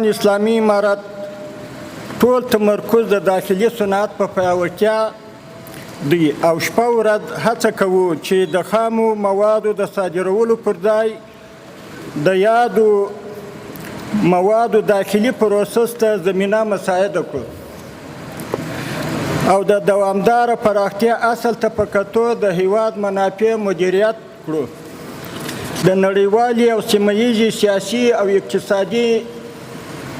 اسلامي امارت ټول تمرکز د داخلي صنعت په پیاوړتیا دی او شپه ورځ هڅه کوو چې د خامو موادو د صادرولو پر ځای د یادو موادو داخلي پروسس ته زمینه مساعده کړو او د دوامداره پراختیا اصل ته په کتو د هیواد منافع مدیریت کړو. د نړیوالې او سیمهییزې سیاسي او اقتصادي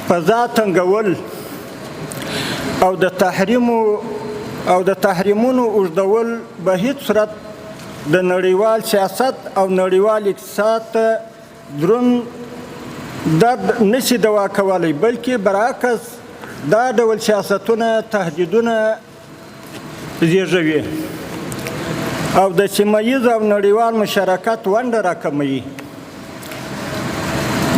فضا تنګول او د تحریمونو اوږدول به هیڅ صورت د نړیوال سیاست او نړیوال اقتصاد ته دروند درد نشي دوا کولی، بلکې برعکس دا ډول سیاستونه تهدیدونه زیږوي او د سیمهییز او نړیوال مشارکت ونډه راکموي.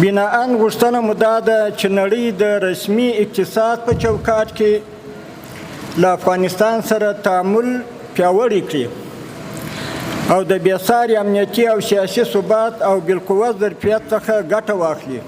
بناءً غوښتنه مو دا ده چې نړۍ د رسمي اقتصاد په چوکاټ کې له افغانستان سره تعامل پیاوړی کړي او د بېساري امنیتي او سیاسي ثبات او بالقوه ظرفیت څخه ګټه واخلي.